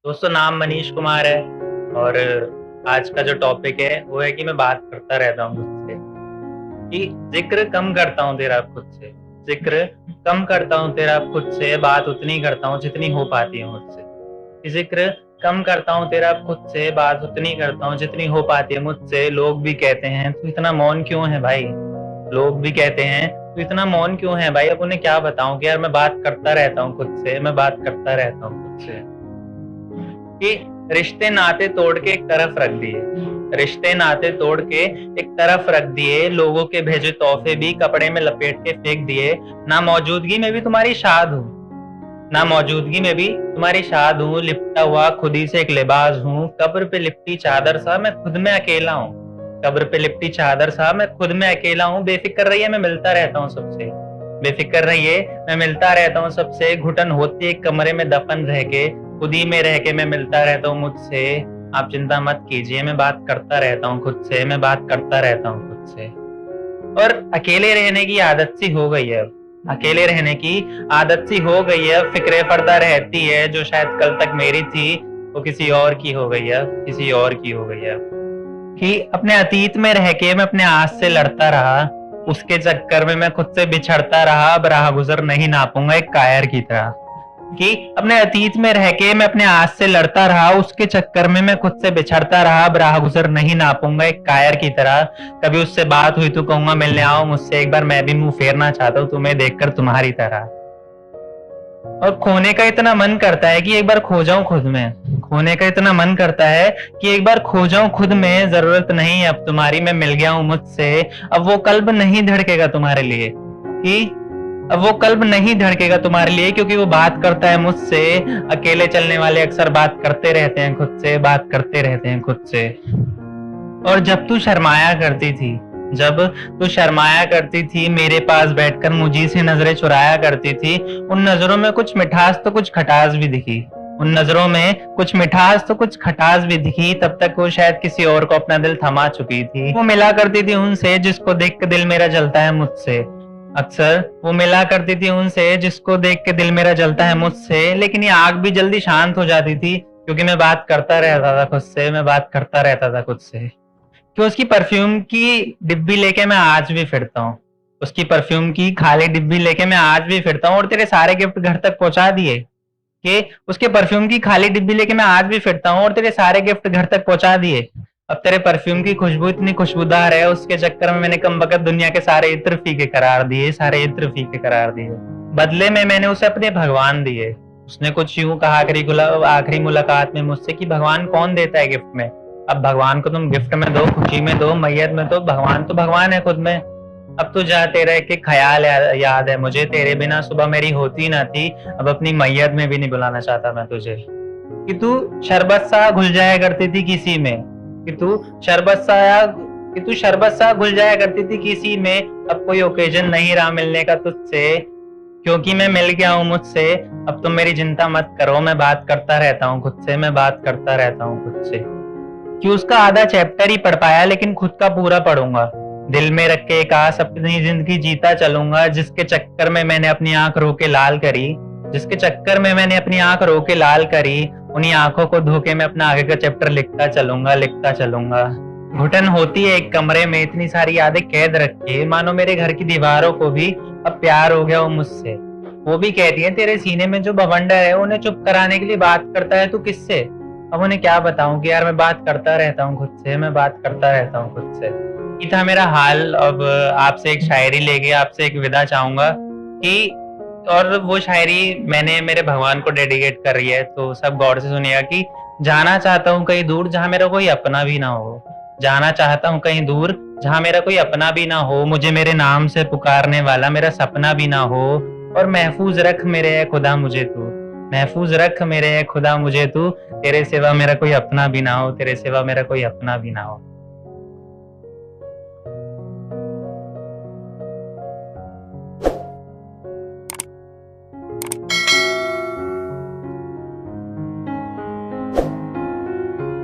दोस्तों नाम मनीष कुमार है और आज का जो टॉपिक है वो है कि मैं बात करता रहता हूँ मुझसे कि जिक्र कम करता हूँ तेरा खुद से। जिक्र कम करता हूँ तेरा खुद से, बात उतनी करता हूँ जितनी हो पाती है मुझसे। कि जिक्र कम करता हूँ तेरा खुद से, बात उतनी करता हूँ जितनी हो पाती है मुझसे। लोग भी कहते हैं तू इतना मौन क्यों है भाई। लोग भी कहते हैं तू इतना मौन क्यों है भाई। अब उन्हें क्या बताऊं कि यार मैं बात करता रहता हूँ खुद से, मैं बात करता रहता हूँ खुद से। कि रिश्ते नाते तोड़ के एक तरफ रख दिए, रिश्ते नाते तोड़ के एक तरफ रख दिए, लोगों के भेजे तोहफे भी कपड़े में लपेट के फेंक दिए। ना मौजूदगी में भी तुम्हारी शाद हूँ, ना मौजूदगी में भी तुम्हारी शाद हूँ। लिपटा हुआ खुद ही से एक लिबास हूँ, कब्र पे लिपटी चादर सा मैं खुद में अकेला हूँ। कब्र पे लिपटी चादर सा मैं खुद में अकेला हूँ। बेफिक्र रहिए मैं मिलता रहता हूँ सबसे, बेफिक्र रहिए मैं मिलता रहता हूँ सबसे। घुटन होती है कमरे में दफन रह के, खुद ही में रह के मैं मिलता रहता हूँ मुझसे। आप चिंता मत कीजिए, मैं बात करता रहता हूँ खुद से, मैं बात करता रहता हूँ खुद से। और अकेले रहने की आदत सी हो गई है अब, अकेले रहने की आदत सी हो गई है। फिक्रे पर्दा रहती है जो शायद कल तक मेरी थी, वो किसी और की हो गई है, किसी और की हो गई है। कि अपने अतीत में रह के मैं अपने आज से लड़ता रहा, उसके चक्कर में मैं खुद से बिछड़ता रहा। अब राह गुजर नहीं नापूंगा एक कायर की तरह। कि अपने अतीत में रह के मैं अपने आज से लड़ता रहा, उसके चक्कर में मैं खुद से बिछड़ता रहा। अब राह गुजर नहीं नापूंगा एक कायर की तरह। कभी उससे बात हुई तो कहूंगा मिलने आओ मुझसे एक बार, मैं भी मुंह फेरना चाहता हूँ तुम्हें देखकर तुम्हारी तरह। और खोने का इतना मन करता है कि एक बार खो जाऊं खुद में, खोने का इतना मन करता है कि एक बार खो जाऊं खुद में। जरूरत नहीं अब तुम्हारी, मैं मिल गया हूं मुझसे। अब वो कल्ब नहीं धड़केगा तुम्हारे लिए, कि अब वो कल्ब नहीं धड़केगा तुम्हारे लिए, क्योंकि वो बात करता है मुझसे। अकेले चलने वाले अक्सर बात करते रहते हैं खुद से, बात करते रहते हैं खुद से। और जब तू शर्माया करती थी, जब तू शर्माया करती थी, मेरे पास बैठकर मुझी से नजरें चुराया करती थी। उन नजरों में कुछ मिठास तो कुछ खटास भी दिखी, उन नजरों में कुछ मिठास तो कुछ खटास भी दिखी। तब तक वो शायद किसी और को अपना दिल थमा चुकी थी। वो मिला करती थी उनसे जिसको देख के दिल मेरा जलता है मुझसे। अक्सर वो मिला करती थी उनसे जिसको देख के दिल मेरा जलता है मुझसे। लेकिन ये आग भी जल्दी शांत हो जाती थी, क्योंकि मैं बात करता रहता था खुद से, मैं बात करता रहता था खुद से। कि उसकी परफ्यूम की डिब्बी लेके मैं आज भी फिरता हूँ, उसकी परफ्यूम की खाली डिब्बी लेके मैं आज भी फिरता हूँ। और तेरे सारे गिफ्ट घर तक पहुंचा दिए, कि उसके परफ्यूम की खाली डिब्बी लेके मैं आज भी फिरता हूँ और तेरे सारे गिफ्ट घर तक पहुंचा दिए। अब तेरे परफ्यूम की खुशबू इतनी खुशबूदार है, उसके चक्कर में मैंने कमबख्त दुनिया के सारे इत्र फीके करार दिए, सारे इत्र फीके करार दिए। बदले में मैंने उसे अपने भगवान दिए। उसने कुछ यूं कहा आखिरी मुलाकात में मुझसे कि भगवान कौन देता है गिफ्ट में। अब भगवान को तुम गिफ्ट में दो, खुशी में दो, मैयत में दो, भगवान तो भगवान है खुद में। अब तू जा, तेरा एक एक ख्याल याद है मुझे, तेरे बिना सुबह मेरी होती ना थी। अब अपनी मैयत में भी नहीं बुलाना चाहता मैं तुझे। कि तू शरबत सा घुल जाया करती थी किसी में, कि तू शरबत सा घुल जाया करती थी किसी में। अब कोई ओकेजन नहीं रहा मिलने का तुझसे, क्योंकि मैं मिल गया हूँ मुझसे। अब तुम मेरी चिंता मत करो, मैं बात करता रहता हूँ खुद से, मैं बात करता रहता हूँ खुद से। कि उसका आधा चैप्टर ही पढ़ पाया लेकिन खुद का पूरा पढ़ूंगा। दिल में रख के एक आस अपनी जिंदगी जीता चलूंगा, जिसके चक्कर में मैंने अपनी आंख रो के लाल करी, जिसके चक्कर में मैंने अपनी आंख रो के लाल करी। उन्हीं आंखों को धोके मैं अपना आगे का चैप्टर लिखता चलूंगा, लिखता चलूंगा। घुटन होती है एक कमरे में इतनी सारी यादें कैद रखे, मानो मेरे घर की दीवारों को भी अब प्यार हो गया हो मुझसे। वो भी कहती है तेरे सीने में जो बवंडर है उन्हें चुप कराने के लिए बात करता है तू किससे। अब उन्हें क्या बताऊं कि यार मैं बात करता रहता हूँ खुद से, मैं बात करता रहता हूँ खुद से। ये था मेरा हाल। अब आपसे एक शायरी लेके आपसे एक विदा चाहूंगा कि, और वो शायरी मैंने मेरे भगवान को डेडिकेट कर रही है, तो सब गौर से सुनिएगा। कि जाना चाहता हूँ कहीं दूर जहाँ मेरा कोई अपना भी ना हो, जाना चाहता हूँ कहीं दूर जहाँ मेरा कोई अपना भी ना हो। मुझे मेरे नाम से पुकारने वाला मेरा सपना भी ना हो। और महफूज रख मेरे है खुदा मुझे तू, महफूज रख मेरे है खुदा मुझे तू। तेरे सिवा मेरा कोई अपना भी ना हो, तेरे सिवा मेरा कोई अपना भी ना हो।